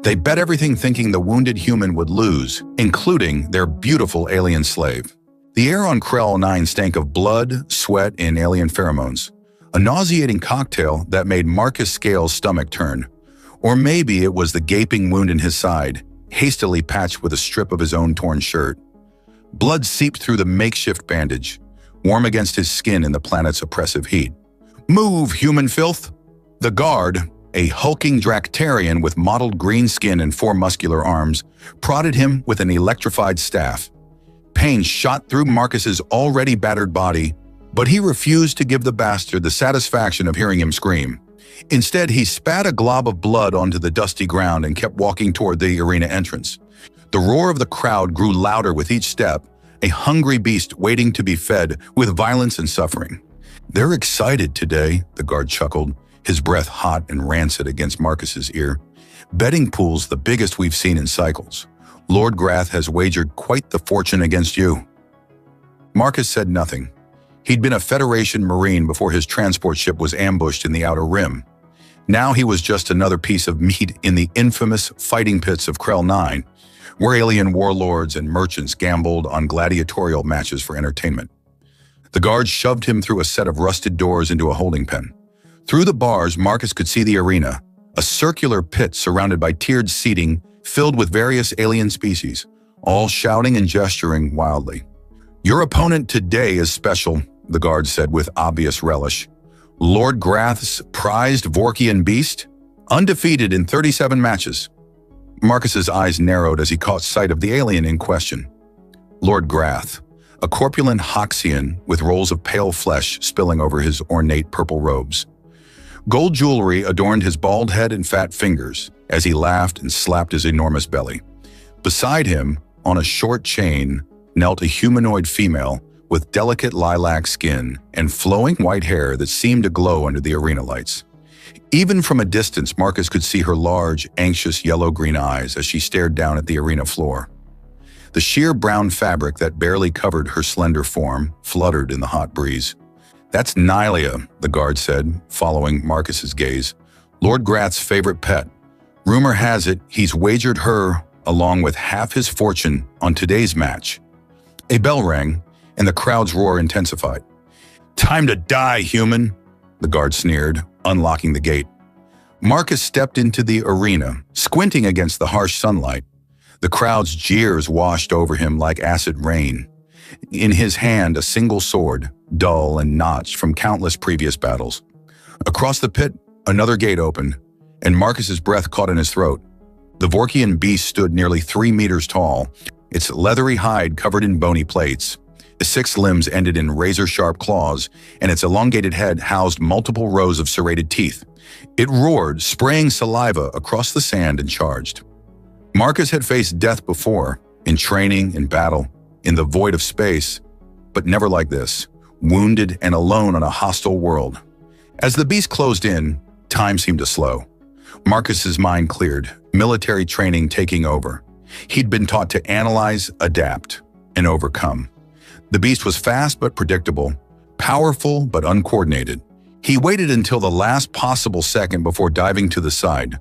They bet everything thinking the wounded human would lose, including their beautiful alien slave. The air on Krell 9 stank of blood, sweat, and alien pheromones. A nauseating cocktail that made Marcus Scale's stomach turn. Or maybe it was the gaping wound in his side, hastily patched with a strip of his own torn shirt. Blood seeped through the makeshift bandage, warm against his skin in the planet's oppressive heat. "Move, human filth!" The guard, a hulking Dractarian with mottled green skin and 4 muscular arms, prodded him with an electrified staff. Pain shot through Marcus's already battered body, but he refused to give the bastard the satisfaction of hearing him scream. Instead, he spat a glob of blood onto the dusty ground and kept walking toward the arena entrance. The roar of the crowd grew louder with each step, a hungry beast waiting to be fed with violence and suffering. "They're excited today," the guard chuckled, his breath hot and rancid against Marcus's ear. "Betting pool's the biggest we've seen in cycles. Lord Grath has wagered quite the fortune against you." Marcus said nothing. He'd been a Federation Marine before his transport ship was ambushed in the Outer Rim. Now he was just another piece of meat in the infamous fighting pits of Krell 9, where alien warlords and merchants gambled on gladiatorial matches for entertainment. The guards shoved him through a set of rusted doors into a holding pen. Through the bars, Marcus could see the arena, a circular pit surrounded by tiered seating filled with various alien species, all shouting and gesturing wildly. "Your opponent today is special," the guard said with obvious relish. "Lord Grath's prized Vorkian beast, undefeated in 37 matches." Marcus's eyes narrowed as he caught sight of the alien in question. Lord Grath, a corpulent Hoxian with rolls of pale flesh spilling over his ornate purple robes. Gold jewelry adorned his bald head and fat fingers as he laughed and slapped his enormous belly. Beside him, on a short chain, knelt a humanoid female with delicate lilac skin and flowing white hair that seemed to glow under the arena lights. Even from a distance, Marcus could see her large, anxious yellow-green eyes as she stared down at the arena floor. The sheer brown fabric that barely covered her slender form fluttered in the hot breeze. "That's Nylia," the guard said, following Marcus's gaze. "Lord Grath's favorite pet. Rumor has it he's wagered her along with half his fortune on today's match." A bell rang, and the crowd's roar intensified. "Time to die, human," the guard sneered, unlocking the gate. Marcus stepped into the arena, squinting against the harsh sunlight. The crowd's jeers washed over him like acid rain. In his hand, a single sword, dull and notched from countless previous battles. Across the pit, another gate opened, and Marcus's breath caught in his throat. The Vorkian beast stood nearly 3 meters tall, its leathery hide covered in bony plates. Its 6 limbs ended in razor-sharp claws, and its elongated head housed multiple rows of serrated teeth. It roared, spraying saliva across the sand, and charged. Marcus had faced death before, in training, in battle, in the void of space, but never like this, wounded and alone on a hostile world. As the beast closed in, time seemed to slow. Marcus's mind cleared, military training taking over. He'd been taught to analyze, adapt, and overcome. The beast was fast but predictable, powerful but uncoordinated. He waited until the last possible second before diving to the side,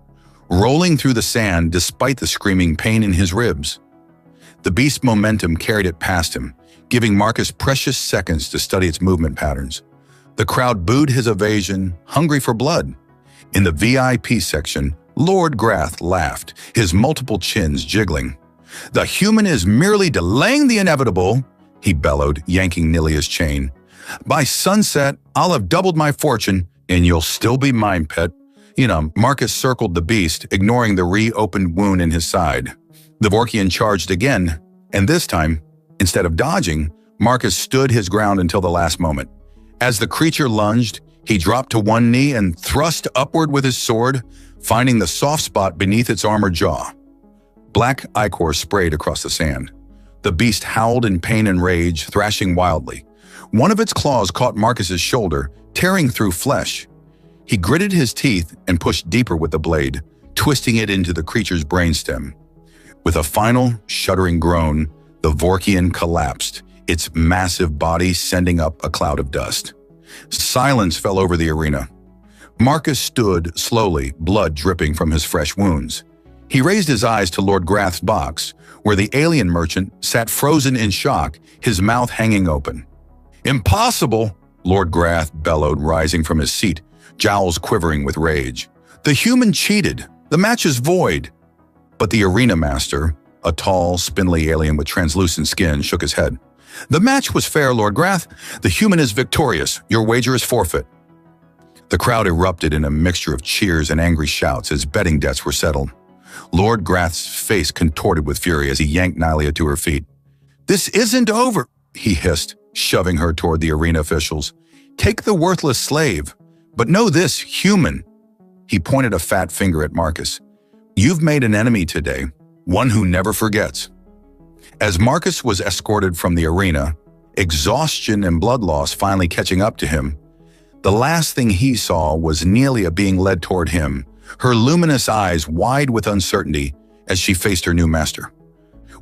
rolling through the sand despite the screaming pain in his ribs. The beast's momentum carried it past him, giving Marcus precious seconds to study its movement patterns. The crowd booed his evasion, hungry for blood. In the VIP section, Lord Grath laughed, his multiple chins jiggling. "The human is merely delaying the inevitable," he bellowed, yanking Nylia's chain. "By sunset, I'll have doubled my fortune, and you'll still be mine, pet." Marcus circled the beast, ignoring the reopened wound in his side. The Vorkian charged again, and this time, instead of dodging, Marcus stood his ground until the last moment. As the creature lunged, he dropped to one knee and thrust upward with his sword, finding the soft spot beneath its armored jaw. Black ichor sprayed across the sand. The beast howled in pain and rage, thrashing wildly. One of its claws caught Marcus's shoulder, tearing through flesh. He gritted his teeth and pushed deeper with the blade, twisting it into the creature's brainstem. With a final, shuddering groan, the Vorkian collapsed, its massive body sending up a cloud of dust. Silence fell over the arena. Marcus stood slowly, blood dripping from his fresh wounds. He raised his eyes to Lord Grath's box, where the alien merchant sat frozen in shock, his mouth hanging open. "Impossible!" Lord Grath bellowed, rising from his seat, jowls quivering with rage. "The human cheated. The match is void." But the arena master, a tall, spindly alien with translucent skin, shook his head. "The match was fair, Lord Grath. The human is victorious. Your wager is forfeit." The crowd erupted in a mixture of cheers and angry shouts as betting debts were settled. Lord Grath's face contorted with fury as he yanked Nylia to her feet. "This isn't over," he hissed, shoving her toward the arena officials. "Take the worthless slave, but know this, human." He pointed a fat finger at Marcus. "You've made an enemy today, one who never forgets." As Marcus was escorted from the arena, exhaustion and blood loss finally catching up to him, the last thing he saw was Nylia being led toward him, her luminous eyes wide with uncertainty as she faced her new master.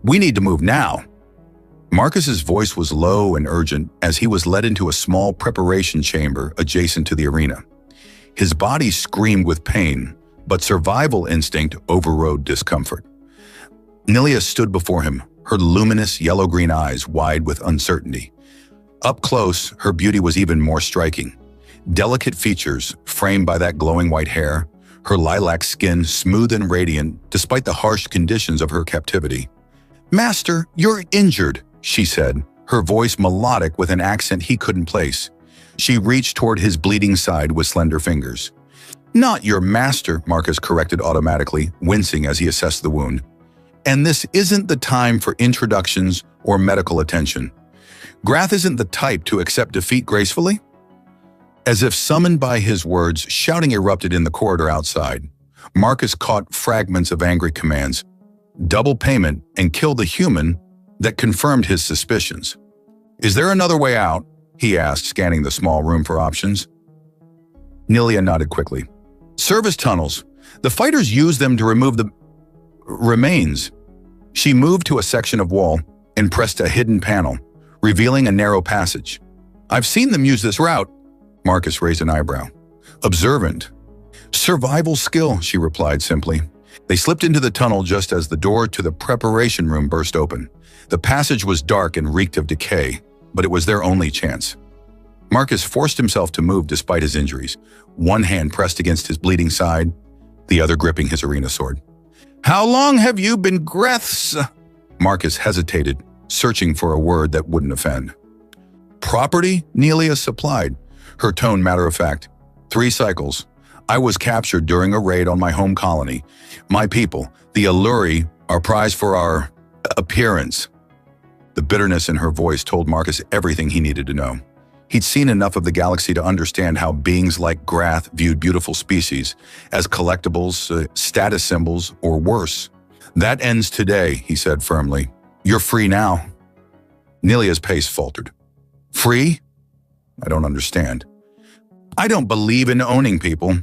"We need to move now." Marcus's voice was low and urgent as he was led into a small preparation chamber adjacent to the arena. His body screamed with pain, but survival instinct overrode discomfort. Nylia stood before him, her luminous yellow-green eyes wide with uncertainty. Up close, her beauty was even more striking. Delicate features framed by that glowing white hair, her lilac skin smooth and radiant despite the harsh conditions of her captivity. "Master, you're injured," she said, her voice melodic with an accent he couldn't place. She reached toward his bleeding side with slender fingers. "Not your master," Marcus corrected automatically, wincing as he assessed the wound. "And this isn't the time for introductions or medical attention. Grath isn't the type to accept defeat gracefully." As if summoned by his words, shouting erupted in the corridor outside. Marcus caught fragments of angry commands. "Double payment and kill the human," that confirmed his suspicions. "Is there another way out?" he asked, scanning the small room for options. Nylia nodded quickly. "Service tunnels. The fighters use them to remove the remains." She moved to a section of wall and pressed a hidden panel, revealing a narrow passage. "I've seen them use this route." Marcus raised an eyebrow. "Observant." "Survival skill," she replied simply. They slipped into the tunnel just as the door to the preparation room burst open. The passage was dark and reeked of decay, but it was their only chance. Marcus forced himself to move despite his injuries, one hand pressed against his bleeding side, the other gripping his arena sword. "How long have you been Grath's?" Marcus hesitated, searching for a word that wouldn't offend. "Property?" Nylia supplied, her tone matter-of-fact. "3 cycles. I was captured during a raid on my home colony. My people, the Alluri, are prized for our appearance." The bitterness in her voice told Marcus everything he needed to know. He'd seen enough of the galaxy to understand how beings like Grath viewed beautiful species as collectibles, status symbols, or worse. "That ends today," he said firmly. "You're free now." Nylia's pace faltered. "Free? I don't understand." "I don't believe in owning people."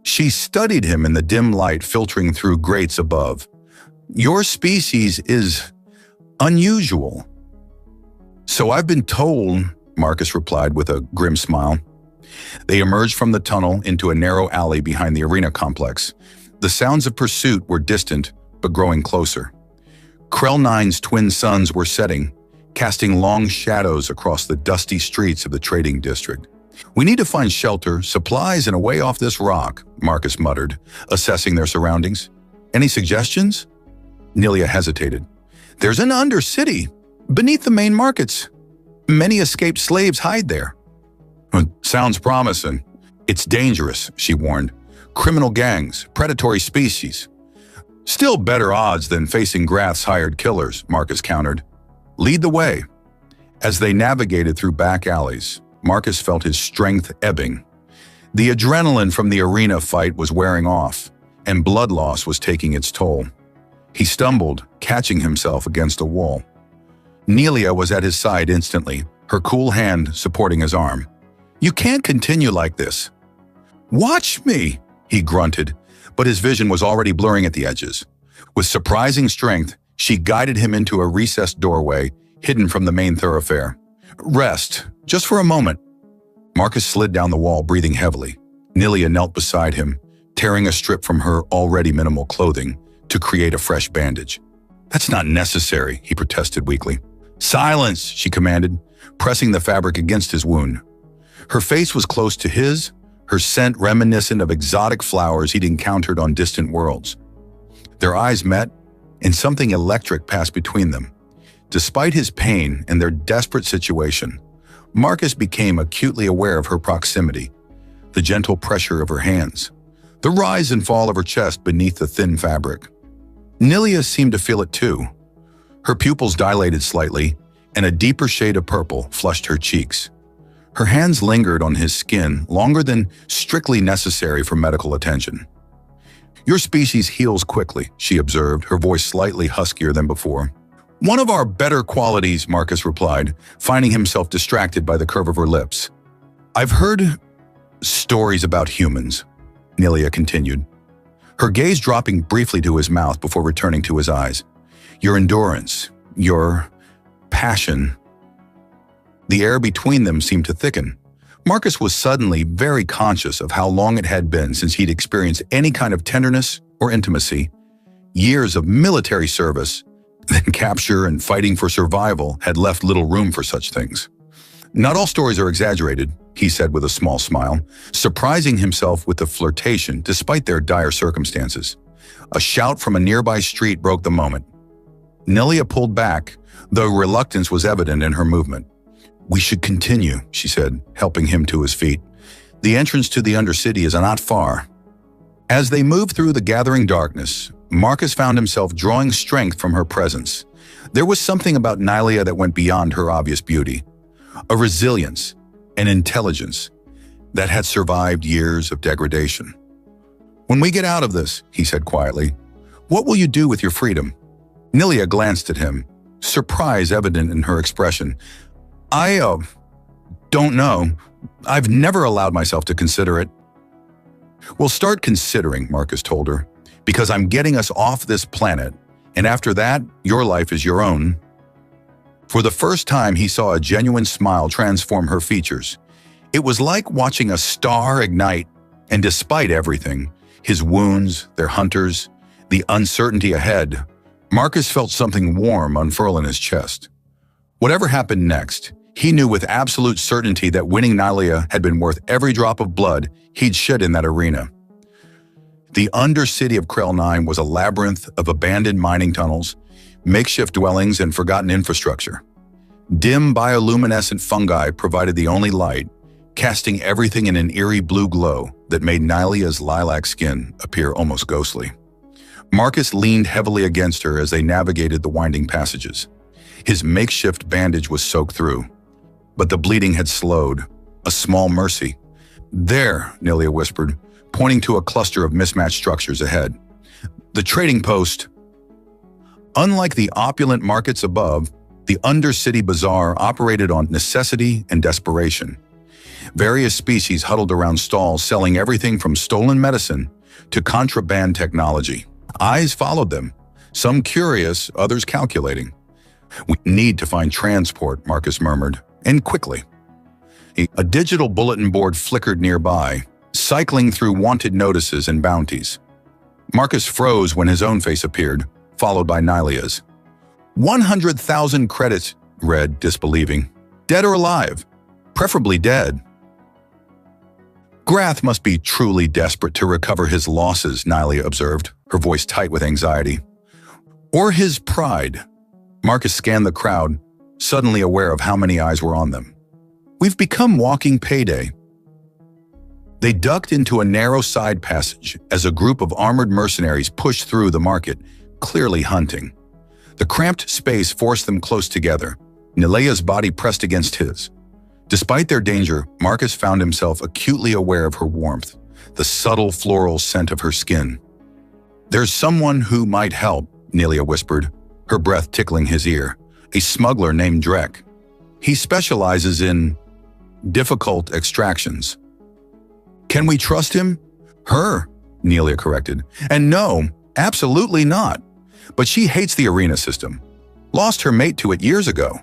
She studied him in the dim light filtering through grates above. "Your species is unusual." "So I've been told," Marcus replied with a grim smile. They emerged from the tunnel into a narrow alley behind the arena complex. The sounds of pursuit were distant, but growing closer. Krell 9's twin suns were setting, casting long shadows across the dusty streets of the trading district. "We need to find shelter, supplies, and a way off this rock," Marcus muttered, assessing their surroundings. "Any suggestions?" Nylia hesitated. "There's an undercity, beneath the main markets. Many escaped slaves hide there." "Sounds promising." "It's dangerous," she warned. "Criminal gangs, predatory species." "Still better odds than facing Grath's hired killers," Marcus countered. "Lead the way." As they navigated through back alleys, Marcus felt his strength ebbing. The adrenaline from the arena fight was wearing off, and blood loss was taking its toll. He stumbled, catching himself against a wall. Nylia was at his side instantly, her cool hand supporting his arm. "You can't continue like this." "Watch me," he grunted, but his vision was already blurring at the edges. With surprising strength, she guided him into a recessed doorway, hidden from the main thoroughfare. "Rest, just for a moment." Marcus slid down the wall, breathing heavily. Nylia knelt beside him, tearing a strip from her already minimal clothing, to create a fresh bandage. "That's not necessary," he protested weakly. "Silence," she commanded, pressing the fabric against his wound. Her face was close to his, her scent reminiscent of exotic flowers he'd encountered on distant worlds. Their eyes met, and something electric passed between them. Despite his pain and their desperate situation, Marcus became acutely aware of her proximity, the gentle pressure of her hands, the rise and fall of her chest beneath the thin fabric. Nilia seemed to feel it too. Her pupils dilated slightly, and a deeper shade of purple flushed her cheeks. Her hands lingered on his skin longer than strictly necessary for medical attention. "Your species heals quickly," she observed, her voice slightly huskier than before. "One of our better qualities," Marcus replied, finding himself distracted by the curve of her lips. "I've heard stories about humans," Nilia continued, her gaze dropping briefly to his mouth before returning to his eyes. "Your endurance, your passion." The air between them seemed to thicken. Marcus was suddenly very conscious of how long it had been since he'd experienced any kind of tenderness or intimacy. Years of military service, then capture and fighting for survival had left little room for such things. "Not all stories are exaggerated," he said with a small smile, surprising himself with the flirtation despite their dire circumstances. A shout from a nearby street broke the moment. Nilia pulled back, though reluctance was evident in her movement. "We should continue," she said, helping him to his feet. "The entrance to the Undercity is not far." As they moved through the gathering darkness, Marcus found himself drawing strength from her presence. There was something about Nilia that went beyond her obvious beauty. A resilience, an intelligence that had survived years of degradation. "When we get out of this," he said quietly, "what will you do with your freedom?" Nilia glanced at him, surprise evident in her expression. I don't know. I've never allowed myself to consider it." "Well, start considering," Marcus told her, "because I'm getting us off this planet, and after that, your life is your own." For the first time, he saw a genuine smile transform her features. It was like watching a star ignite, and despite everything, his wounds, their hunters, the uncertainty ahead, Marcus felt something warm unfurl in his chest. Whatever happened next, he knew with absolute certainty that winning Nilia had been worth every drop of blood he'd shed in that arena. The Undercity of Krell 9 was a labyrinth of abandoned mining tunnels, makeshift dwellings, and forgotten infrastructure. Dim bioluminescent fungi provided the only light, casting everything in an eerie blue glow that made Nilia's lilac skin appear almost ghostly. Marcus leaned heavily against her as they navigated the winding passages. His makeshift bandage was soaked through, but the bleeding had slowed, a small mercy. "There," Nilia whispered, pointing to a cluster of mismatched structures ahead. "The trading post." Unlike the opulent markets above, the Undercity Bazaar operated on necessity and desperation. Various species huddled around stalls selling everything from stolen medicine to contraband technology. Eyes followed them, some curious, others calculating. "We need to find transport," Marcus murmured, and quickly. A digital bulletin board flickered nearby, cycling through wanted notices and bounties. Marcus froze when his own face appeared, followed by Nilia's. 100,000 credits, read, disbelieving. "Dead or alive? Preferably dead." "Grath must be truly desperate to recover his losses," Nilia observed, her voice tight with anxiety. "Or his pride." Marcus scanned the crowd, suddenly aware of how many eyes were on them. "We've become walking payday." They ducked into a narrow side passage as a group of armored mercenaries pushed through the market, clearly hunting. The cramped space forced them close together, Nilia's body pressed against his. Despite their danger, Marcus found himself acutely aware of her warmth, the subtle floral scent of her skin. "There's someone who might help," Nilia whispered, her breath tickling his ear. "A smuggler named Drek. He specializes in difficult extractions." "Can we trust him?" "Her," Nilia corrected. "And no, absolutely not. But she hates the arena system. Lost her mate to it years ago."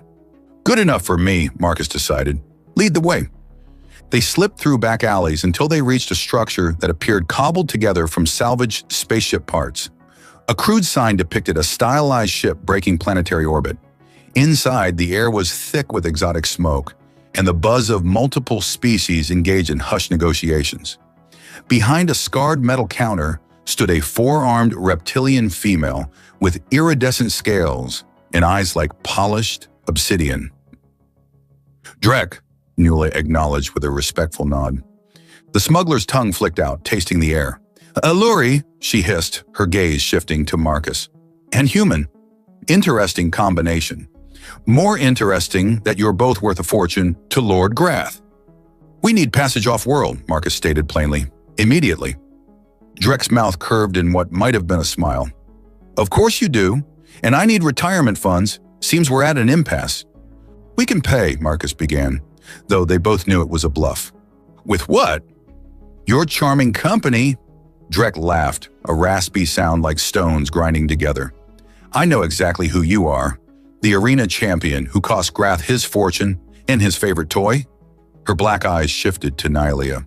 "Good enough for me," Marcus decided. "Lead the way." They slipped through back alleys until they reached a structure that appeared cobbled together from salvaged spaceship parts. A crude sign depicted a stylized ship breaking planetary orbit. Inside, the air was thick with exotic smoke, and the buzz of multiple species engaged in hushed negotiations. Behind a scarred metal counter stood a four-armed reptilian female with iridescent scales and eyes like polished obsidian. "Drek," Nuala acknowledged with a respectful nod. The smuggler's tongue flicked out, tasting the air. "Alluri," she hissed, her gaze shifting to Marcus. "And human. Interesting combination. More interesting that you're both worth a fortune to Lord Grath." "We need passage off-world," Marcus stated plainly. "Immediately." Drek's mouth curved in what might have been a smile. "Of course you do, and I need retirement funds. Seems we're at an impasse." "We can pay," Marcus began, though they both knew it was a bluff. "With what?" "Your charming company." Drek laughed, a raspy sound like stones grinding together. "I know exactly who you are. The arena champion who cost Grath his fortune and his favorite toy." Her black eyes shifted to Nylia.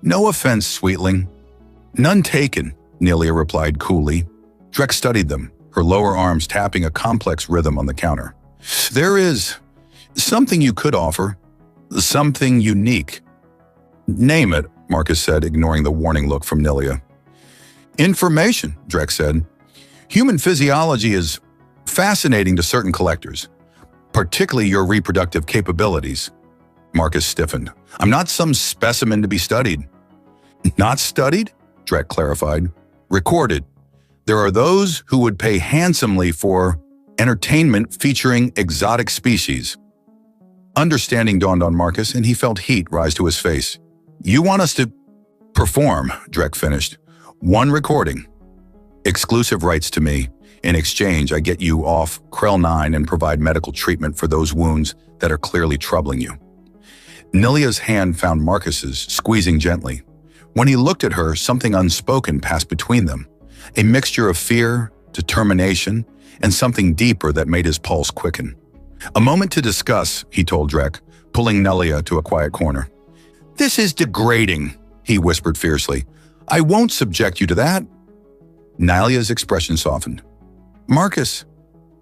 "No offense, sweetling." "None taken," Nylia replied coolly. Drek studied them, her lower arms tapping a complex rhythm on the counter. "There is something you could offer. Something unique." "Name it," Marcus said, ignoring the warning look from Nylia. "Information," Drek said. "Human physiology is fascinating to certain collectors, particularly your reproductive capabilities." Marcus stiffened. "I'm not some specimen to be studied." "Not studied?" Drek clarified. "Recorded. There are those who would pay handsomely for entertainment featuring exotic species." Understanding dawned on Marcus, and he felt heat rise to his face. "You want us to perform," Drek finished. "One recording. Exclusive rights to me. In exchange, I get you off Krell 9 and provide medical treatment for those wounds that are clearly troubling you." Nylia's hand found Marcus's, squeezing gently. When he looked at her, something unspoken passed between them, a mixture of fear, determination, and something deeper that made his pulse quicken. "A moment to discuss," he told Drek, pulling Nylia to a quiet corner. "This is degrading," he whispered fiercely. "I won't subject you to that." Nylia's expression softened. "Marcus,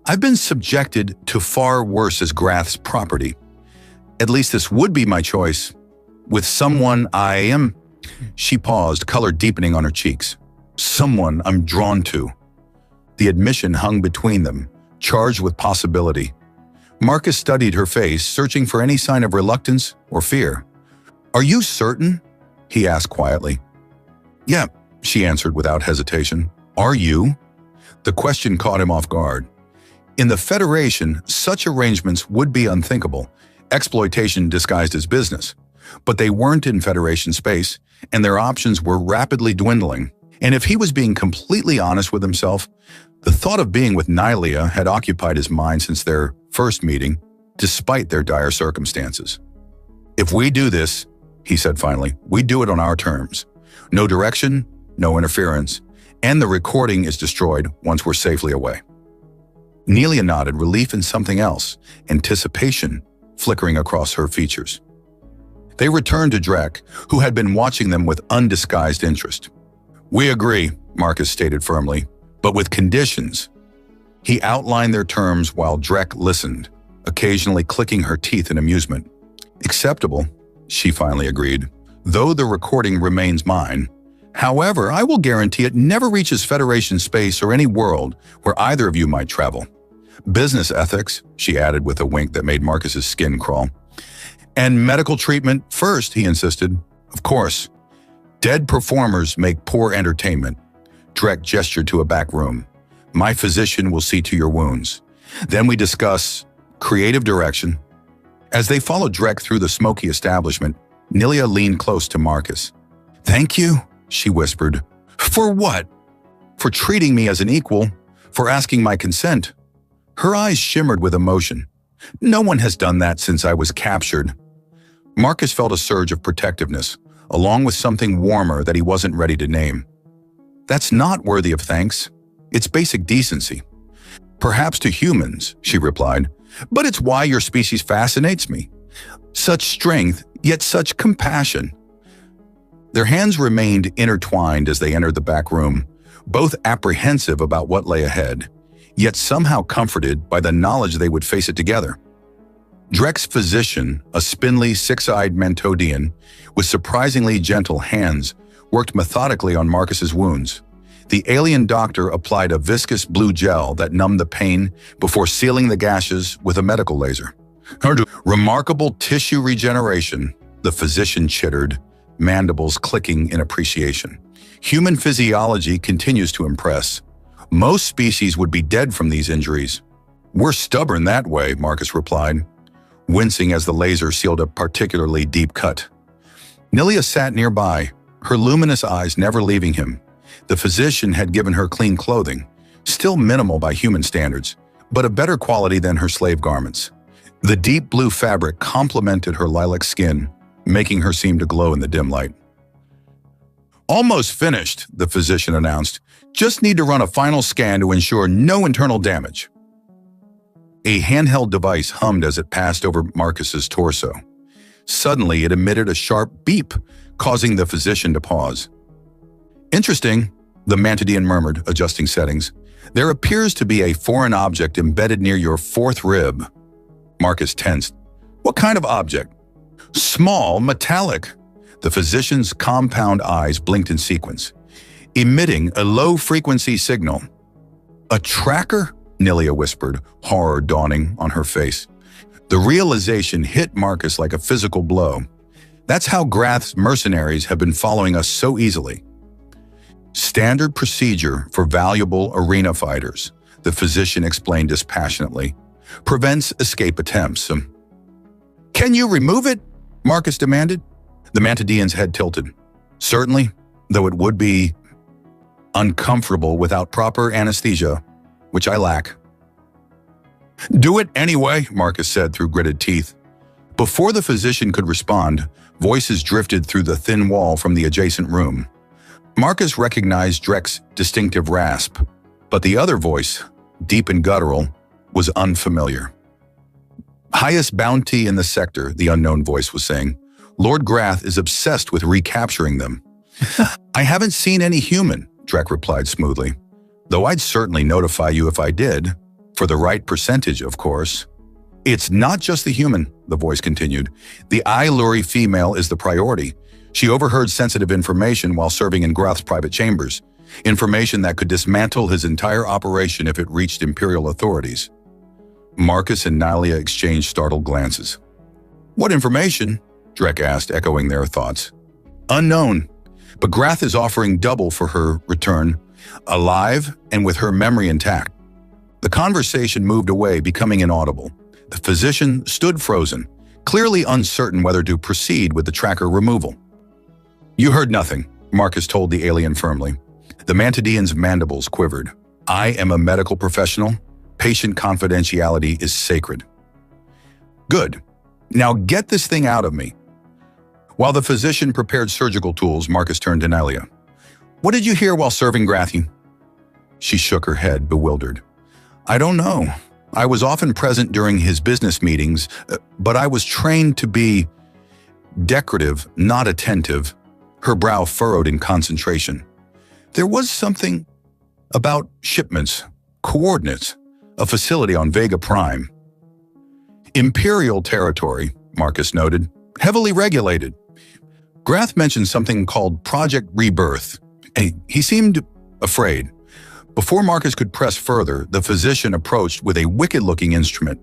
I've been subjected to far worse as Grath's property. At least this would be my choice. With someone I am..." She paused, color deepening on her cheeks. "Someone I'm drawn to." The admission hung between them, charged with possibility. Marcus studied her face, searching for any sign of reluctance or fear. "Are you certain?" he asked quietly. "Yeah," she answered without hesitation. "Are you?" The question caught him off guard. In the Federation, such arrangements would be unthinkable, exploitation disguised as business. But they weren't in Federation space, and their options were rapidly dwindling. And if he was being completely honest with himself, the thought of being with Nylia had occupied his mind since their first meeting, despite their dire circumstances. "If we do this," he said finally, "we do it on our terms. No direction, no interference, and the recording is destroyed once we're safely away." Nylia nodded, relief in something else, anticipation flickering across her features. They returned to Drek, who had been watching them with undisguised interest. "We agree," Marcus stated firmly, "but with conditions." He outlined their terms while Drek listened, occasionally clicking her teeth in amusement. "Acceptable," she finally agreed, "though the recording remains mine. However, I will guarantee it never reaches Federation space or any world where either of you might travel. Business ethics," she added with a wink that made Marcus's skin crawl. "And medical treatment first," he insisted. "Of course. Dead performers make poor entertainment." Drek gestured to a back room. "My physician will see to your wounds. Then we discuss creative direction." As they followed Drek through the smoky establishment, Nylia leaned close to Marcus. "Thank you," she whispered. "For what?" "For treating me as an equal, for asking my consent." Her eyes shimmered with emotion. "No one has done that since I was captured." Marcus felt a surge of protectiveness, along with something warmer that he wasn't ready to name. "That's not worthy of thanks. It's basic decency." "Perhaps to humans," she replied, "but it's why your species fascinates me. Such strength, yet such compassion." Their hands remained intertwined as they entered the back room, both apprehensive about what lay ahead, yet somehow comforted by the knowledge they would face it together. Drek's physician, a spindly, six-eyed Mantodian with surprisingly gentle hands, worked methodically on Marcus's wounds. The alien doctor applied a viscous blue gel that numbed the pain before sealing the gashes with a medical laser. Remarkable tissue regeneration, the physician chittered, mandibles clicking in appreciation. Human physiology continues to impress. Most species would be dead from these injuries. We're stubborn that way, Marcus replied, wincing as the laser sealed a particularly deep cut. Nilia sat nearby, her luminous eyes never leaving him. The physician had given her clean clothing, still minimal by human standards, but of better quality than her slave garments. The deep blue fabric complemented her lilac skin, making her seem to glow in the dim light. Almost finished, the physician announced. Just need to run a final scan to ensure no internal damage. A handheld device hummed as it passed over Marcus's torso. Suddenly, it emitted a sharp beep, causing the physician to pause. Interesting, the Mantodian murmured, adjusting settings. There appears to be a foreign object embedded near your fourth rib. Marcus tensed. What kind of object? Small, metallic. The physician's compound eyes blinked in sequence, emitting a low-frequency signal. A tracker? Nilia whispered, horror dawning on her face. The realization hit Marcus like a physical blow. That's how Grath's mercenaries have been following us so easily. Standard procedure for valuable arena fighters, the physician explained dispassionately. Prevents escape attempts. Can you remove it? Marcus demanded. The Mantodian's head tilted. Certainly, though it would be uncomfortable without proper anesthesia, which I lack. Do it anyway, Marcus said through gritted teeth. Before the physician could respond, voices drifted through the thin wall from the adjacent room. Marcus recognized Drek's distinctive rasp, but the other voice, deep and guttural, was unfamiliar. Highest bounty in the sector, the unknown voice was saying. Lord Grath is obsessed with recapturing them. I haven't seen any human, Drek replied smoothly. Though I'd certainly notify you if I did. For the right percentage, of course. It's not just the human, the voice continued. The Iluri female is the priority. She overheard sensitive information while serving in Grath's private chambers. Information that could dismantle his entire operation if it reached Imperial authorities. Marcus and Nilia exchanged startled glances. What information? Drek asked, echoing their thoughts. Unknown, but Grath is offering double for her return, alive and with her memory intact. The conversation moved away, becoming inaudible. The physician stood frozen, clearly uncertain whether to proceed with the tracker removal. You heard nothing, Marcus told the alien firmly. The Mantodian's mandibles quivered. I am a medical professional. Patient confidentiality is sacred. Good. Now get this thing out of me. While the physician prepared surgical tools, Marcus turned to Nilia. What did you hear while serving Grath? She shook her head, bewildered. I don't know. I was often present during his business meetings, but I was trained to be decorative, not attentive. Her brow furrowed in concentration. There was something about shipments, coordinates, a facility on Vega Prime. Imperial territory, Marcus noted, heavily regulated. Grath mentioned something called Project Rebirth. He seemed afraid. Before Marcus could press further, the physician approached with a wicked-looking instrument.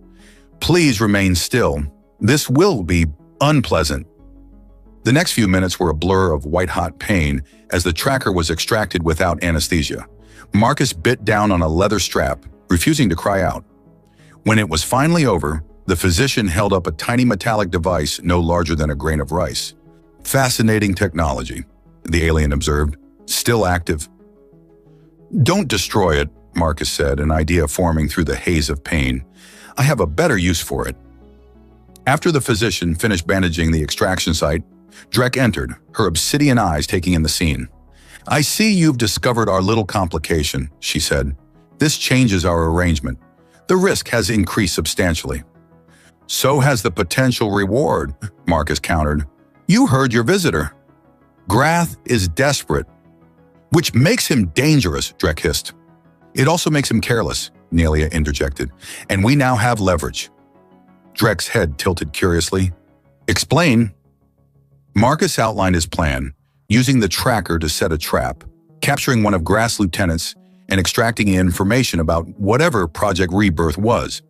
Please remain still. This will be unpleasant. The next few minutes were a blur of white-hot pain as the tracker was extracted without anesthesia. Marcus bit down on a leather strap, refusing to cry out. When it was finally over, the physician held up a tiny metallic device no larger than a grain of rice. Fascinating technology, the alien observed. Still active. Don't destroy it, Marcus said, an idea forming through the haze of pain. I have a better use for it. After the physician finished bandaging the extraction site, Drek entered, her obsidian eyes taking in the scene. I see you've discovered our little complication, she said. This changes our arrangement. The risk has increased substantially. So has the potential reward, Marcus countered. You heard your visitor. Grath is desperate. Which makes him dangerous, Drek hissed. It also makes him careless, Nelia interjected. And we now have leverage. Drek's head tilted curiously. Explain. Marcus outlined his plan, using the tracker to set a trap, capturing one of Grass' lieutenants and extracting information about whatever Project Rebirth was.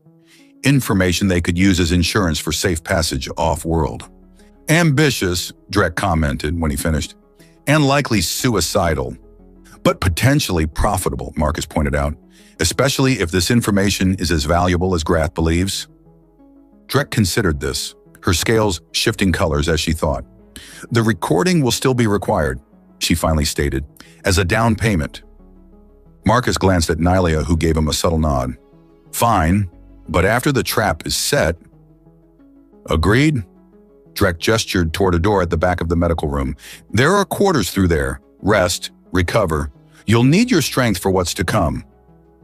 Information they could use as insurance for safe passage off-world. Ambitious, Drek commented when he finished, and likely suicidal. But potentially profitable, Marcus pointed out, especially if this information is as valuable as Grath believes. Drek considered this, her scales shifting colors as she thought. The recording will still be required, she finally stated, as a down payment. Marcus glanced at Nelia, who gave him a subtle nod. Fine, but after the trap is set... Agreed? Drek gestured toward a door at the back of the medical room. There are quarters through there. Rest, recover. You'll need your strength for what's to come.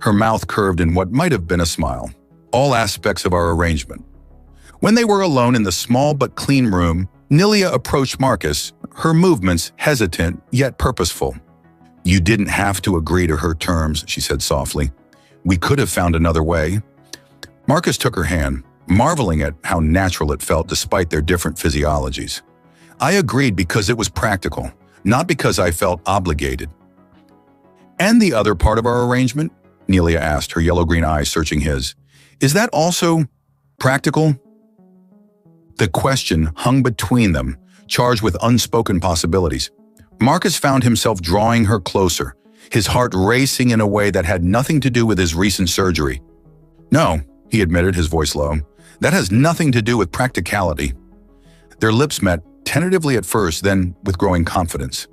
Her mouth curved in what might have been a smile. All aspects of our arrangement. When they were alone in the small but clean room, Nelia approached Marcus, her movements hesitant yet purposeful. You didn't have to agree to her terms, she said softly. We could have found another way. Marcus took her hand, marveling at how natural it felt despite their different physiologies. I agreed because it was practical, not because I felt obligated. And the other part of our arrangement? Nelia asked, her yellow-green eyes searching his. Is that also practical? The question hung between them, charged with unspoken possibilities. Marcus found himself drawing her closer, his heart racing in a way that had nothing to do with his recent surgery. No, he admitted, his voice low. That has nothing to do with practicality. Their lips met tentatively at first, then with growing confidence.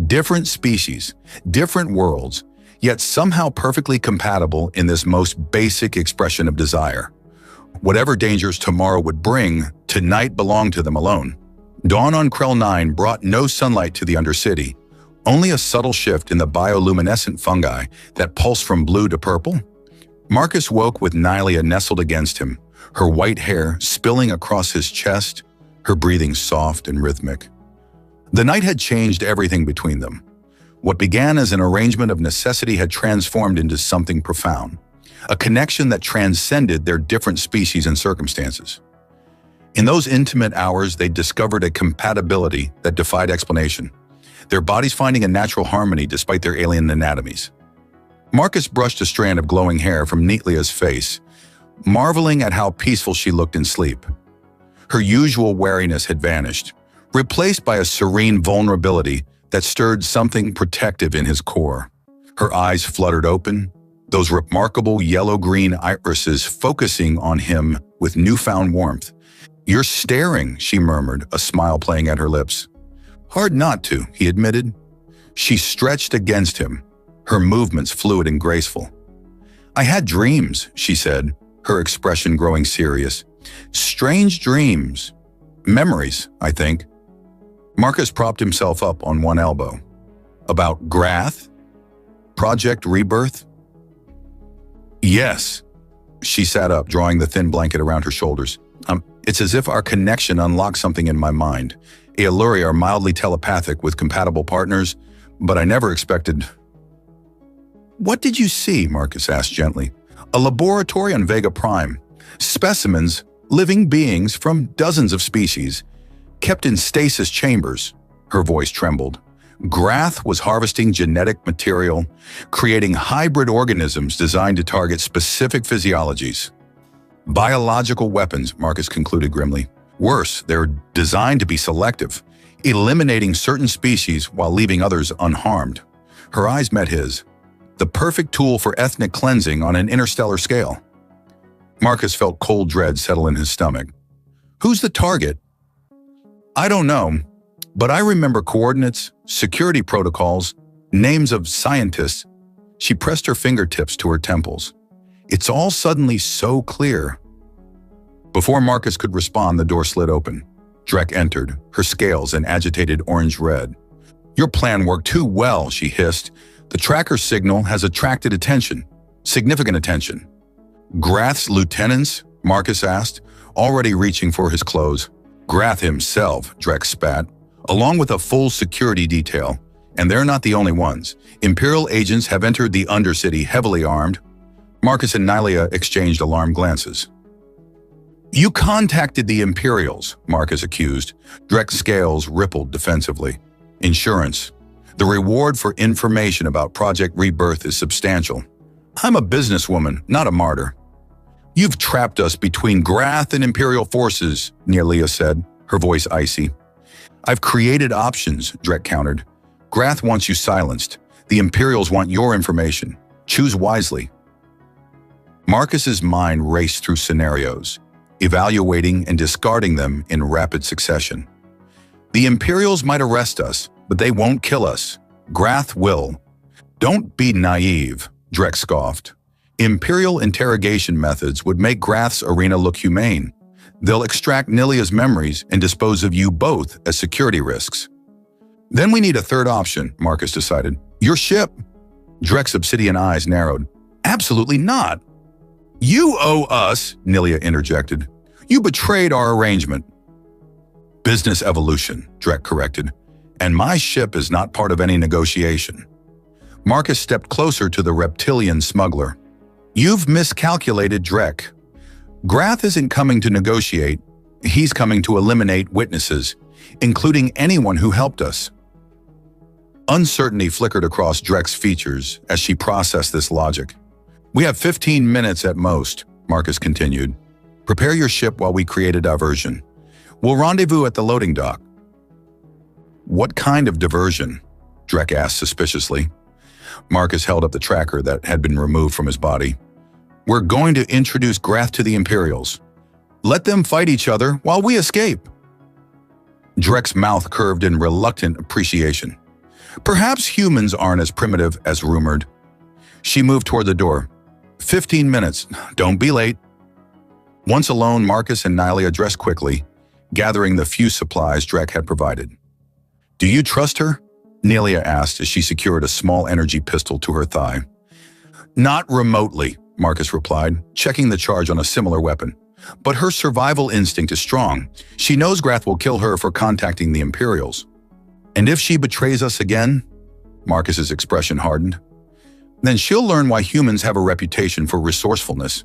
Different species, different worlds, yet somehow perfectly compatible in this most basic expression of desire. Whatever dangers tomorrow would bring, tonight belonged to them alone. Dawn on Krell 9 brought no sunlight to the Undercity, only a subtle shift in the bioluminescent fungi that pulsed from blue to purple. Marcus woke with Nelia nestled against him, her white hair spilling across his chest, her breathing soft and rhythmic. The night had changed everything between them. What began as an arrangement of necessity had transformed into something profound, a connection that transcended their different species and circumstances. In those intimate hours, they discovered a compatibility that defied explanation, their bodies finding a natural harmony despite their alien anatomies. Marcus brushed a strand of glowing hair from Nelia's face, marveling at how peaceful she looked in sleep. Her usual wariness had vanished, replaced by a serene vulnerability that stirred something protective in his core. Her eyes fluttered open, those remarkable yellow-green irises focusing on him with newfound warmth. You're staring, she murmured, a smile playing at her lips. Hard not to, he admitted. She stretched against him, her movements fluid and graceful. I had dreams, she said, her expression growing serious. Strange dreams. Memories, I think. Marcus propped himself up on one elbow. About Grath? Project Rebirth? Yes. She sat up, drawing the thin blanket around her shoulders. It's as if our connection unlocked something in my mind. Aeluri are mildly telepathic with compatible partners, but I never expected... What did you see? Marcus asked gently. A laboratory on Vega Prime. Specimens, living beings from dozens of species, kept in stasis chambers. Her voice trembled. Grath was harvesting genetic material, creating hybrid organisms designed to target specific physiologies. Biological weapons, Marcus concluded grimly. Worse, they're designed to be selective, eliminating certain species while leaving others unharmed. Her eyes met his. The perfect tool for ethnic cleansing on an interstellar scale. Marcus felt cold dread settle in his stomach. Who's the target? I don't know, but I remember coordinates, security protocols, names of scientists. She pressed her fingertips to her temples. It's all suddenly so clear. Before Marcus could respond, the door slid open. Drek entered, her scales an agitated orange-red. Your plan worked too well, she hissed. The tracker signal has attracted attention, significant attention. Grath's lieutenants? Marcus asked, already reaching for his clothes. Grath himself, Drek spat, along with a full security detail. And they're not the only ones. Imperial agents have entered the Undercity heavily armed. Marcus and Nylia exchanged alarmed glances. You contacted the Imperials, Marcus accused. Drek's scales rippled defensively. Insurance. The reward for information about Project Rebirth is substantial. I'm a businesswoman, not a martyr. You've trapped us between Grath and Imperial forces, Nylia said, her voice icy. I've created options, Drek countered. Grath wants you silenced. The Imperials want your information. Choose wisely. Marcus's mind raced through scenarios, evaluating and discarding them in rapid succession. The Imperials might arrest us, but they won't kill us. Grath will. Don't be naive, Drek scoffed. Imperial interrogation methods would make Grath's arena look humane. They'll extract Nylia's memories and dispose of you both as security risks. Then we need a third option, Marcus decided. Your ship. Drek's obsidian eyes narrowed. Absolutely not. You owe us, Nylia interjected. You betrayed our arrangement. Business evolution, Drek corrected. And my ship is not part of any negotiation. Marcus stepped closer to the reptilian smuggler. You've miscalculated Drek. Grath isn't coming to negotiate. He's coming to eliminate witnesses, including anyone who helped us. Uncertainty flickered across Drek's features as she processed this logic. We have 15 minutes at most, Marcus continued. Prepare your ship while we create a diversion. We'll rendezvous at the loading dock. What kind of diversion? Drek asked suspiciously. Marcus held up the tracker that had been removed from his body. We're going to introduce Grath to the Imperials. Let them fight each other while we escape. Drek's mouth curved in reluctant appreciation. Perhaps humans aren't as primitive as rumored. She moved toward the door. 15 minutes. Don't be late. Once alone, Marcus and Nylia dressed quickly, gathering the few supplies Drek had provided. Do you trust her? Nylia asked as she secured a small energy pistol to her thigh. Not remotely, Marcus replied, checking the charge on a similar weapon. But her survival instinct is strong. She knows Grath will kill her for contacting the Imperials. And if she betrays us again? Marcus's expression hardened. Then she'll learn why humans have a reputation for resourcefulness.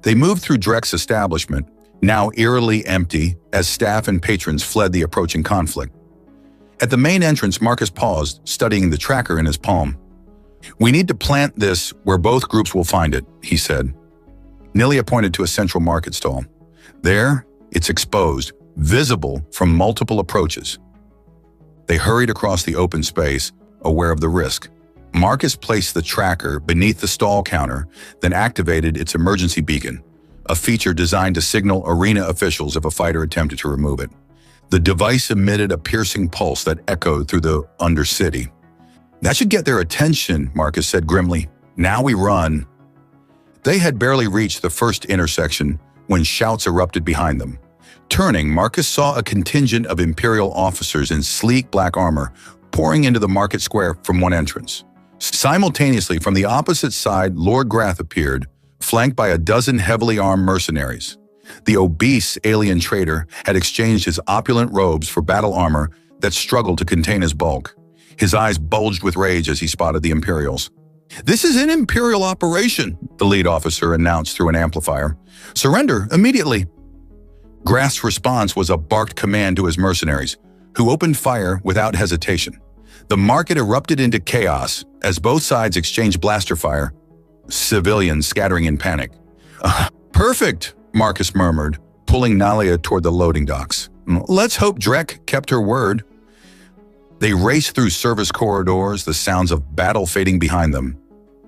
They moved through Drek's establishment, now eerily empty as staff and patrons fled the approaching conflict. At the main entrance, Marcus paused, studying the tracker in his palm. We need to plant this where both groups will find it, he said. Nylia pointed to a central market stall. There, it's exposed, visible from multiple approaches. They hurried across the open space, aware of the risk. Marcus placed the tracker beneath the stall counter, then activated its emergency beacon, a feature designed to signal arena officials if a fighter attempted to remove it. The device emitted a piercing pulse that echoed through the Undercity. That should get their attention, Marcus said grimly. Now we run. They had barely reached the first intersection when shouts erupted behind them. Turning, Marcus saw a contingent of Imperial officers in sleek black armor pouring into the market square from one entrance. Simultaneously, from the opposite side, Lord Grath appeared, flanked by a dozen heavily armed mercenaries. The obese alien trader had exchanged his opulent robes for battle armor that struggled to contain his bulk. His eyes bulged with rage as he spotted the Imperials. "This is an Imperial operation," the lead officer announced through an amplifier. "Surrender immediately." Grath's response was a barked command to his mercenaries, who opened fire without hesitation. The market erupted into chaos as both sides exchanged blaster fire, civilians scattering in panic. Perfect, Marcus murmured, pulling Nylia toward the loading docks. Let's hope Drek kept her word. They raced through service corridors, the sounds of battle fading behind them.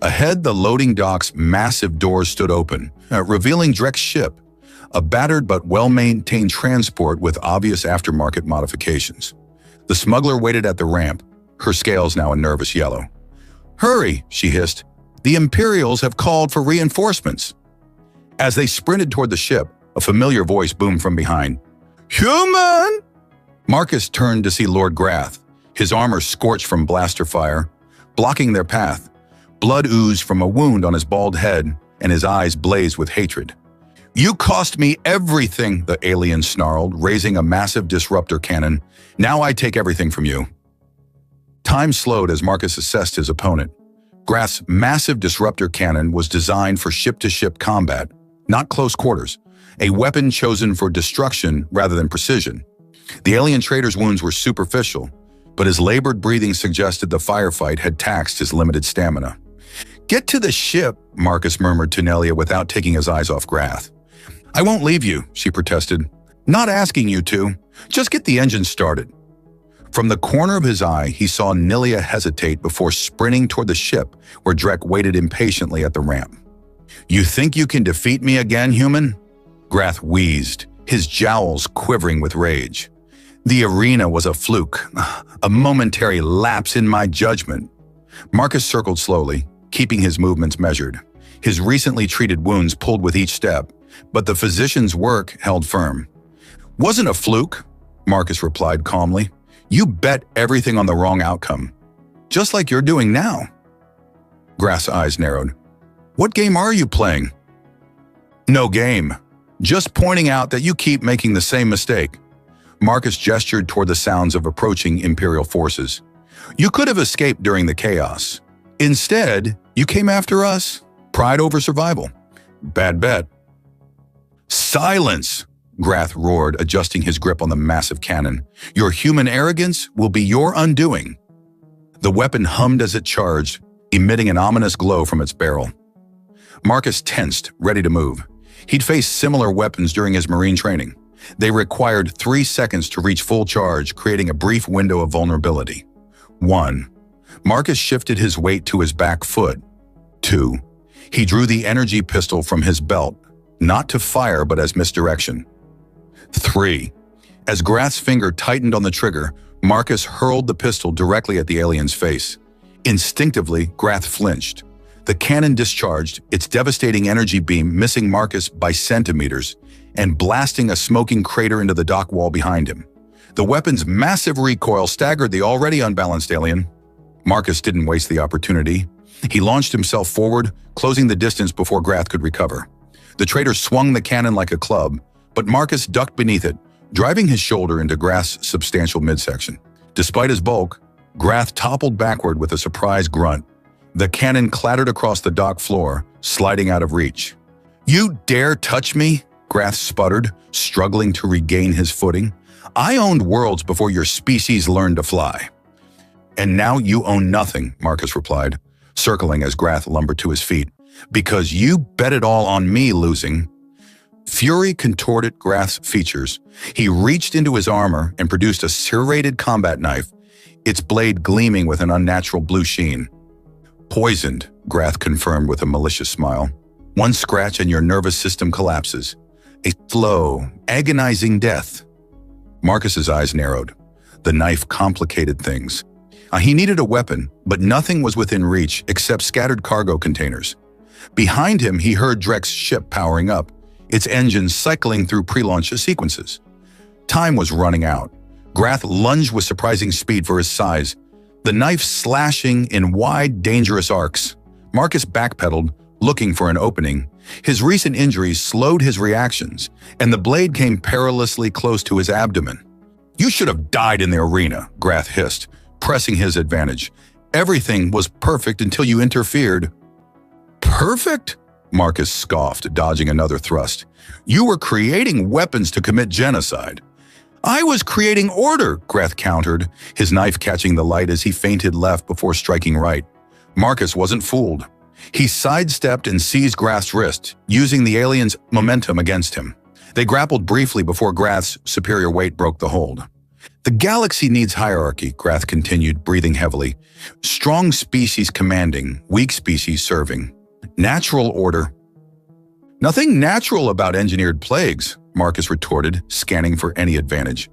Ahead, the loading dock's massive doors stood open, revealing Drek's ship, a battered but well-maintained transport with obvious aftermarket modifications. The smuggler waited at the ramp, her scales now a nervous yellow. "Hurry," she hissed. "The Imperials have called for reinforcements." As they sprinted toward the ship, a familiar voice boomed from behind. "Human!" Marcus turned to see Lord Grath, his armor scorched from blaster fire, blocking their path. Blood oozed from a wound on his bald head, and his eyes blazed with hatred. "You cost me everything," the alien snarled, raising a massive disruptor cannon. "Now I take everything from you." Time slowed as Marcus assessed his opponent. Grath's massive disruptor cannon was designed for ship-to-ship combat, not close quarters, a weapon chosen for destruction rather than precision. The alien trader's wounds were superficial, but his labored breathing suggested the firefight had taxed his limited stamina. "Get to the ship," Marcus murmured to Nelia without taking his eyes off Grath. "I won't leave you," she protested. "Not asking you to. Just get the engine started." From the corner of his eye, he saw Nelia hesitate before sprinting toward the ship, where Drek waited impatiently at the ramp. "You think you can defeat me again, human?" Grath wheezed, his jowls quivering with rage. "The arena was a fluke, a momentary lapse in my judgment." Marcus circled slowly, keeping his movements measured. His recently treated wounds pulled with each step, but the physician's work held firm. "Wasn't a fluke," Marcus replied calmly. "You bet everything on the wrong outcome, just like you're doing now." Grath's eyes narrowed. "What game are you playing?" "No game. Just pointing out that you keep making the same mistake." Marcus gestured toward the sounds of approaching Imperial forces. "You could have escaped during the chaos. Instead, you came after us. Pride over survival. Bad bet." "Silence!" Grath roared, adjusting his grip on the massive cannon. "Your human arrogance will be your undoing." The weapon hummed as it charged, emitting an ominous glow from its barrel. Marcus tensed, ready to move. He'd faced similar weapons during his Marine training. They required 3 seconds to reach full charge, creating a brief window of vulnerability. 1. Marcus shifted his weight to his back foot. 2. He drew the energy pistol from his belt, not to fire but as misdirection. 3. As Grath's finger tightened on the trigger, Marcus hurled the pistol directly at the alien's face. Instinctively, Grath flinched. The cannon discharged, its devastating energy beam missing Marcus by centimeters and blasting a smoking crater into the dock wall behind him. The weapon's massive recoil staggered the already unbalanced alien. Marcus didn't waste the opportunity. He launched himself forward, closing the distance before Grath could recover. The traitor swung the cannon like a club, but Marcus ducked beneath it, driving his shoulder into Grath's substantial midsection. Despite his bulk, Grath toppled backward with a surprised grunt. The cannon clattered across the dock floor, sliding out of reach. "You dare touch me?" Grath sputtered, struggling to regain his footing. "I owned worlds before your species learned to fly." "And now you own nothing," Marcus replied, circling as Grath lumbered to his feet. "Because you bet it all on me losing." Fury contorted Grath's features. He reached into his armor and produced a serrated combat knife, its blade gleaming with an unnatural blue sheen. "Poisoned," Grath confirmed with a malicious smile. "One scratch and your nervous system collapses. A slow, agonizing death." Marcus's eyes narrowed. The knife complicated things. He needed a weapon, but nothing was within reach except scattered cargo containers. Behind him, he heard Drek's ship powering up, its engines cycling through pre-launch sequences. Time was running out. Grath lunged with surprising speed for his size, the knife slashing in wide, dangerous arcs. Marcus backpedaled, looking for an opening. His recent injuries slowed his reactions, and the blade came perilously close to his abdomen. "You should have died in the arena," Grath hissed, pressing his advantage. "Everything was perfect until you interfered." "Perfect?" Marcus scoffed, dodging another thrust. "You were creating weapons to commit genocide." "I was creating order," Grath countered, his knife catching the light as he feinted left before striking right. Marcus wasn't fooled. He sidestepped and seized Grath's wrist, using the alien's momentum against him. They grappled briefly before Grath's superior weight broke the hold. "The galaxy needs hierarchy," Grath continued, breathing heavily. "Strong species commanding, weak species serving. Natural order." "Nothing natural about engineered plagues," Marcus retorted, scanning for any advantage.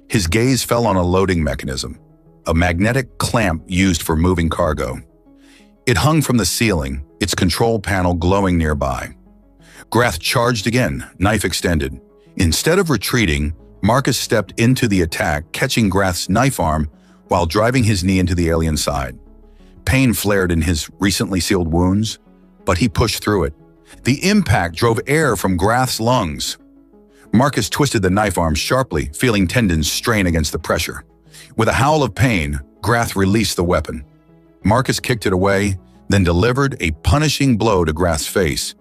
His gaze fell on a loading mechanism, a magnetic clamp used for moving cargo. It hung from the ceiling, its control panel glowing nearby. Grath charged again, knife extended. Instead of retreating, Marcus stepped into the attack, catching Grath's knife arm while driving his knee into the alien's side. Pain flared in his recently sealed wounds, but he pushed through it. The impact drove air from Grath's lungs. Marcus twisted the knife arm sharply, feeling tendons strain against the pressure. With a howl of pain, Grath released the weapon. Marcus kicked it away, then delivered a punishing blow to Grath's face.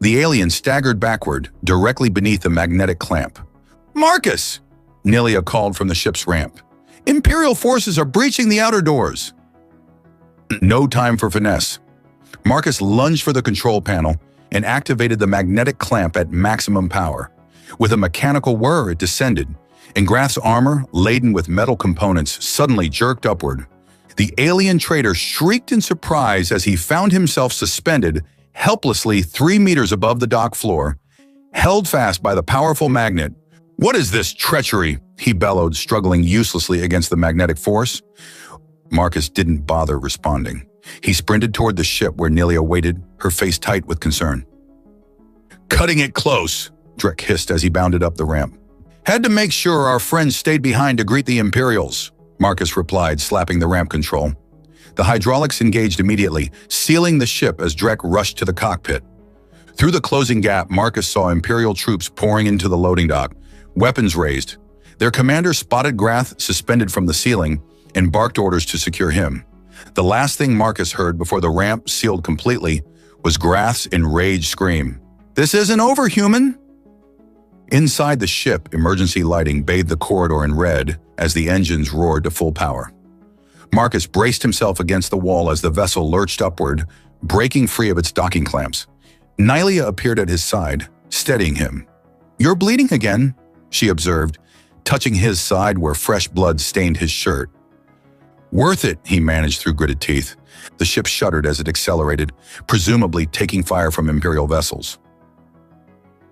The alien staggered backward, directly beneath the magnetic clamp. "Marcus!" Nilia called from the ship's ramp. "Imperial forces are breaching the outer doors." No time for finesse. Marcus lunged for the control panel and activated the magnetic clamp at maximum power. With a mechanical whir, it descended, and Grath's armor, laden with metal components, suddenly jerked upward. The alien traitor shrieked in surprise as he found himself suspended helplessly 3 meters above the dock floor, held fast by the powerful magnet. "What is this treachery?" he bellowed, struggling uselessly against the magnetic force. Marcus didn't bother responding. He sprinted toward the ship where Nilia waited, her face tight with concern. "Cutting it close," Drek hissed as he bounded up the ramp. "Had to make sure our friends stayed behind to greet the Imperials," Marcus replied, slapping the ramp control. The hydraulics engaged immediately, sealing the ship as Drek rushed to the cockpit. Through the closing gap, Marcus saw Imperial troops pouring into the loading dock, weapons raised. Their commander spotted Grath suspended from the ceiling and barked orders to secure him. The last thing Marcus heard before the ramp sealed completely was Grath's enraged scream. "This isn't over, human!" Inside the ship, emergency lighting bathed the corridor in red as the engines roared to full power. Marcus braced himself against the wall as the vessel lurched upward, breaking free of its docking clamps. Nilia appeared at his side, steadying him. "You're bleeding again," she observed, touching his side where fresh blood stained his shirt. "Worth it," he managed through gritted teeth. The ship shuddered as it accelerated, presumably taking fire from Imperial vessels.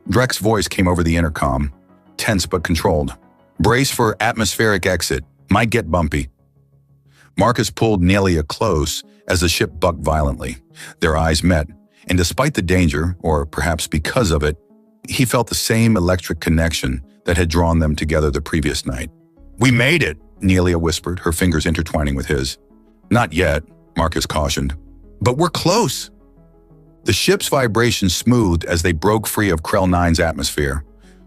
Drek's voice came over the intercom, tense but controlled. "Brace for atmospheric exit. Might get bumpy." Marcus pulled Nilia close as the ship bucked violently. Their eyes met, and despite the danger, or perhaps because of it, he felt the same electric connection that had drawn them together the previous night. "We made it," Nilia whispered, her fingers intertwining with his. "Not yet," Marcus cautioned. "But we're close." The ship's vibrations smoothed as they broke free of Krell 9's atmosphere.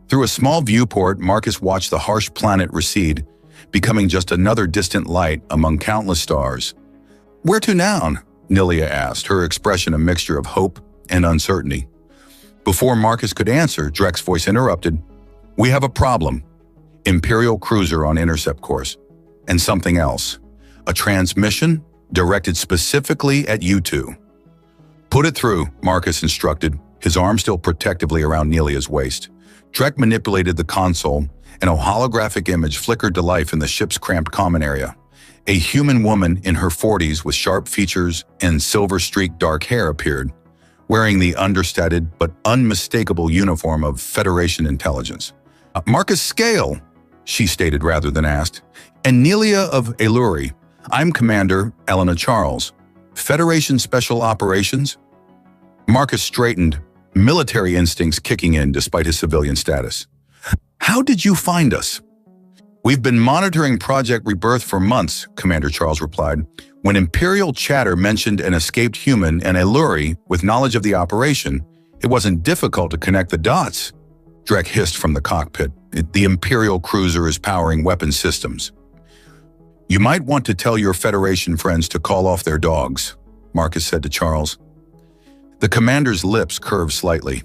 Through a small viewport, Marcus watched the harsh planet recede, becoming just another distant light among countless stars. "Where to now?" Nilia asked, her expression a mixture of hope and uncertainty. Before Marcus could answer, Drek's voice interrupted. "We have a problem. Imperial cruiser on intercept course. And something else. A transmission directed specifically at you two." "Put it through," Marcus instructed, his arm still protectively around Nilia's waist. Drek manipulated the console, and a holographic image flickered to life in the ship's cramped common area. A human woman in her 40s with sharp features and silver-streaked dark hair appeared, wearing the understated but unmistakable uniform of Federation intelligence. "Marcus Scale," she stated rather than asked, "and Nilia of Eluri. I'm Commander Elena Charles. Federation Special Operations?" Marcus straightened, military instincts kicking in despite his civilian status. "How did you find us?" "We've been monitoring Project Rebirth for months," Commander Charles replied. "When Imperial chatter mentioned an escaped human and Eluri with knowledge of the operation, it wasn't difficult to connect the dots." Drek hissed from the cockpit. "The Imperial cruiser is powering weapon systems." "You might want to tell your Federation friends to call off their dogs," Marcus said to Charles. The commander's lips curved slightly.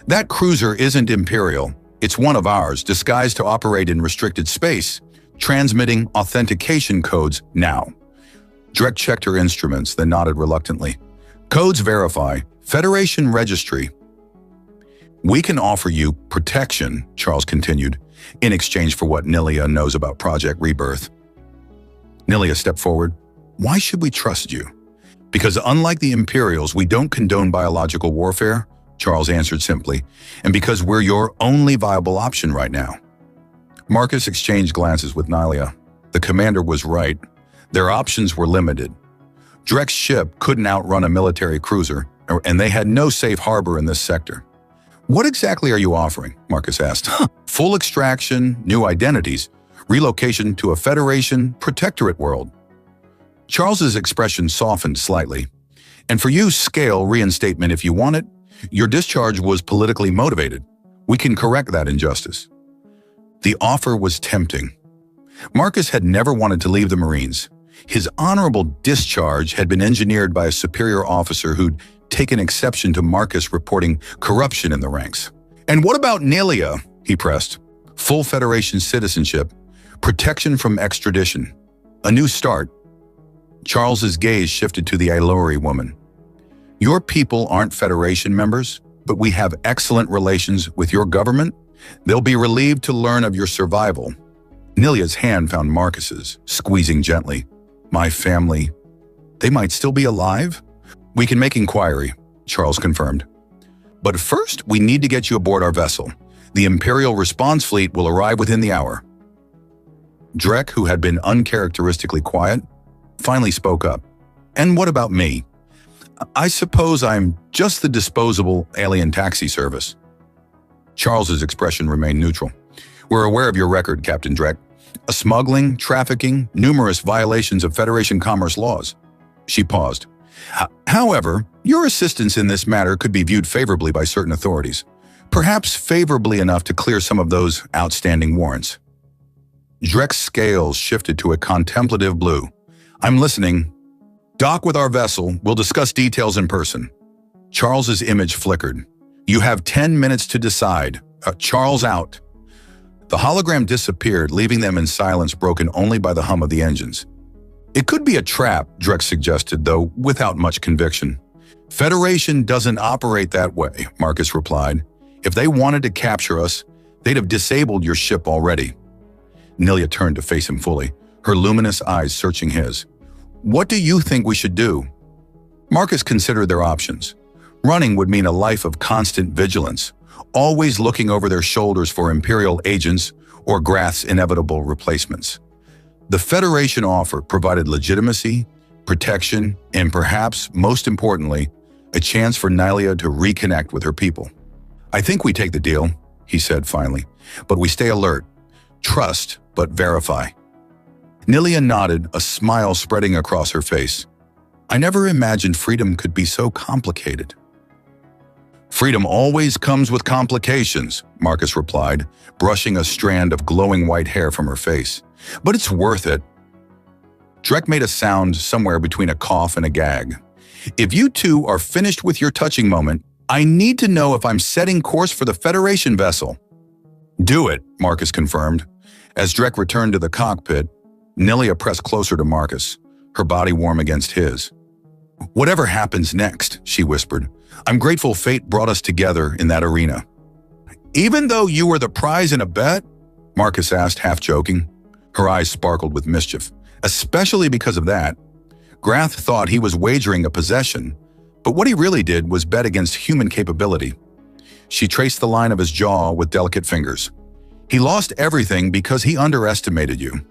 "That cruiser isn't Imperial. It's one of ours, disguised to operate in restricted space, transmitting authentication codes now." Drek checked her instruments, then nodded reluctantly. "Codes verify. Federation registry." "We can offer you protection," Charles continued, "in exchange for what Nilia knows about Project Rebirth." Nilia stepped forward. "Why should we trust you?" "Because unlike the Imperials, we don't condone biological warfare," Charles answered simply, "and because we're your only viable option right now." Marcus exchanged glances with Nilia. The commander was right. Their options were limited. Drek's ship couldn't outrun a military cruiser, and they had no safe harbor in this sector. "What exactly are you offering?" Marcus asked. "Full extraction, new identities, relocation to a Federation protectorate world." Charles's expression softened slightly. "And for you, Scale reinstatement if you want it. Your discharge was politically motivated. We can correct that injustice." The offer was tempting. Marcus had never wanted to leave the Marines. His honorable discharge had been engineered by a superior officer who'd taken exception to Marcus reporting corruption in the ranks. "And what about Nelia?" he pressed. "Full Federation citizenship, protection from extradition, a new start." Charles's gaze shifted to the Ailori woman. "Your people aren't Federation members, but we have excellent relations with your government. They'll be relieved to learn of your survival." Nelia's hand found Marcus's, squeezing gently. "My family, they might still be alive?" "We can make inquiry," Charles confirmed. "But first, we need to get you aboard our vessel. The Imperial Response Fleet will arrive within the hour." Drek, who had been uncharacteristically quiet, finally spoke up. "And what about me? I suppose I'm just the disposable alien taxi service." Charles's expression remained neutral. "We're aware of your record, Captain Drek. Smuggling, trafficking, numerous violations of Federation commerce laws." She paused. "However, your assistance in this matter could be viewed favorably by certain authorities, perhaps favorably enough to clear some of those outstanding warrants." Drek's scales shifted to a contemplative blue. "I'm listening." "Dock with our vessel. We'll discuss details in person." Charles's image flickered. "You have 10 minutes to decide. Charles out." The hologram disappeared, leaving them in silence broken only by the hum of the engines. "It could be a trap," Drek suggested, though without much conviction. "Federation doesn't operate that way," Marcus replied. "If they wanted to capture us, they'd have disabled your ship already." Nelia turned to face him fully, her luminous eyes searching his. "What do you think we should do?" Marcus considered their options. Running would mean a life of constant vigilance, always looking over their shoulders for Imperial agents or Grath's inevitable replacements. The Federation offer provided legitimacy, protection, and perhaps, most importantly, a chance for Nelia to reconnect with her people. "I think we take the deal," he said finally, "but we stay alert. Trust, but verify." Nelia nodded, a smile spreading across her face. "I never imagined freedom could be so complicated." "Freedom always comes with complications," Marcus replied, brushing a strand of glowing white hair from her face. "But it's worth it." Drek made a sound somewhere between a cough and a gag. "If you two are finished with your touching moment, I need to know if I'm setting course for the Federation vessel." "Do it," Marcus confirmed. As Drek returned to the cockpit, Nelia pressed closer to Marcus, her body warm against his. "Whatever happens next," she whispered, "I'm grateful fate brought us together in that arena." "Even though you were the prize in a bet?" Marcus asked, half joking. Her eyes sparkled with mischief. "Especially because of that. Grath thought he was wagering a possession, but what he really did was bet against human capability." She traced the line of his jaw with delicate fingers. "He lost everything because he underestimated you.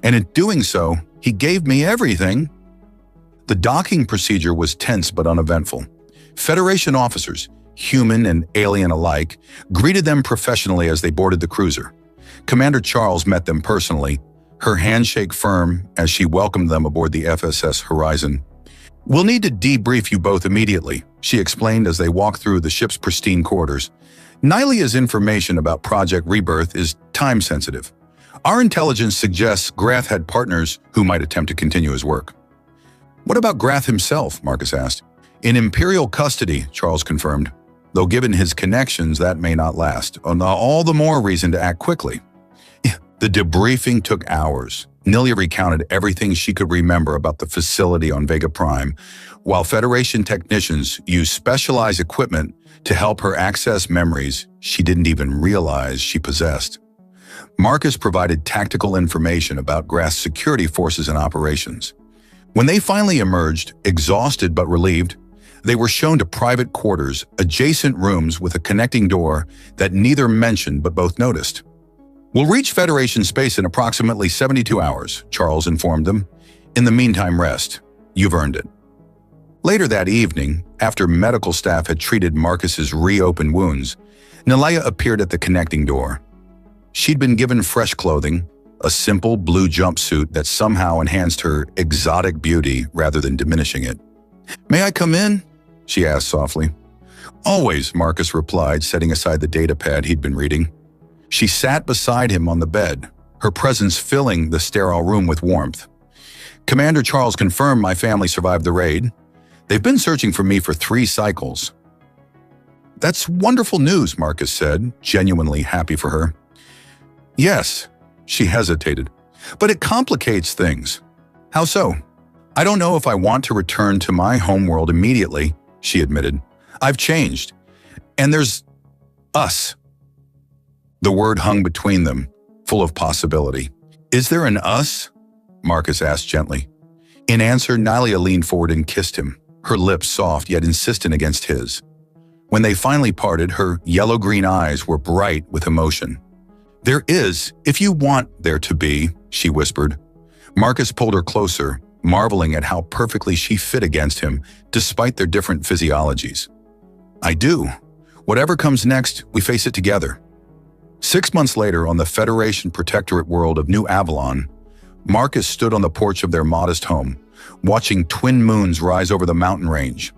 And in doing so, he gave me everything." The docking procedure was tense but uneventful. Federation officers, human and alien alike, greeted them professionally as they boarded the cruiser. Commander Charles met them personally, her handshake firm as she welcomed them aboard the FSS Horizon. "We'll need to debrief you both immediately," she explained as they walked through the ship's pristine quarters. "Nilia's information about Project Rebirth is time-sensitive. Our intelligence suggests Grath had partners who might attempt to continue his work." "What about Grath himself?" Marcus asked. "In Imperial custody," Charles confirmed. "Though given his connections, that may not last. All the more reason to act quickly." The debriefing took hours. Nelia recounted everything she could remember about the facility on Vega Prime, while Federation technicians used specialized equipment to help her access memories she didn't even realize she possessed. Marcus provided tactical information about Grath's security forces and operations. When they finally emerged, exhausted but relieved, they were shown to private quarters, adjacent rooms with a connecting door that neither mentioned but both noticed. "We'll reach Federation space in approximately 72 hours, Charles informed them. "In the meantime, rest. You've earned it." Later that evening, after medical staff had treated Marcus's reopened wounds, Nelia appeared at the connecting door. She'd been given fresh clothing, a simple blue jumpsuit that somehow enhanced her exotic beauty rather than diminishing it. "May I come in?" she asked softly. "Always," Marcus replied, setting aside the datapad he'd been reading. She sat beside him on the bed, her presence filling the sterile room with warmth. Commander Charles confirmed my family survived the raid. They've been searching for me for 3 cycles. That's wonderful news, Marcus said, genuinely happy for her. Yes, she hesitated, but it complicates things. How so? I don't know if I want to return to my homeworld immediately, she admitted. I've changed, and there's us. The word hung between them, full of possibility. Is there an us? Marcus asked gently. In answer, Nylia leaned forward and kissed him, her lips soft yet insistent against his. When they finally parted, her yellow-green eyes were bright with emotion. There is, if you want there to be, she whispered. Marcus pulled her closer, marveling at how perfectly she fit against him, despite their different physiologies. I do. Whatever comes next, we face it together. 6 months later, on the Federation Protectorate world of New Avalon, Marcus stood on the porch of their modest home, watching twin moons rise over the mountain range.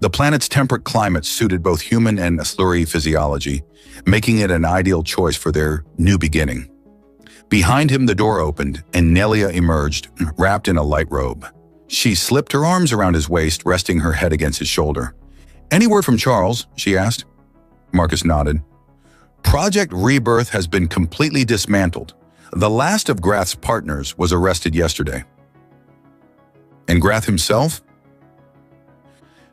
The planet's temperate climate suited both human and Asluri physiology, making it an ideal choice for their new beginning. Behind him, the door opened, and Nelia emerged, wrapped in a light robe. She slipped her arms around his waist, resting her head against his shoulder. Any word from Charles? She asked. Marcus nodded. Project Rebirth has been completely dismantled. The last of Grath's partners was arrested yesterday. And Grath himself?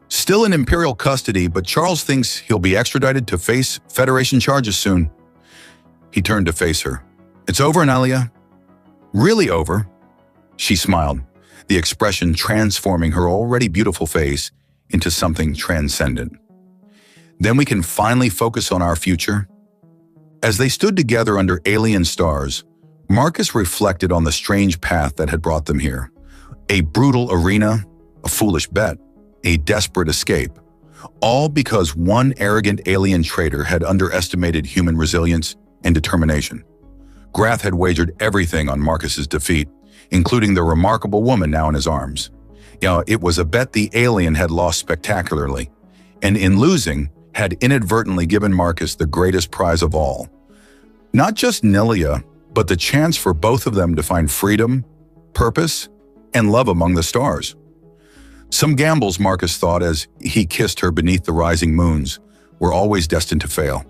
Still in Imperial custody, but Charles thinks he'll be extradited to face Federation charges soon. He turned to face her. It's over, Nylia. Really over? She smiled, the expression transforming her already beautiful face into something transcendent. Then we can finally focus on our future. As they stood together under alien stars, Marcus reflected on the strange path that had brought them here. A brutal arena, a foolish bet, a desperate escape, all because one arrogant alien traitor had underestimated human resilience and determination. Grath had wagered everything on Marcus's defeat, including the remarkable woman now in his arms. It was a bet the alien had lost spectacularly, and in losing, had inadvertently given Marcus the greatest prize of all. Not just Nelia, but the chance for both of them to find freedom, purpose, and love among the stars. Some gambles, Marcus thought as he kissed her beneath the rising moons, were always destined to fail.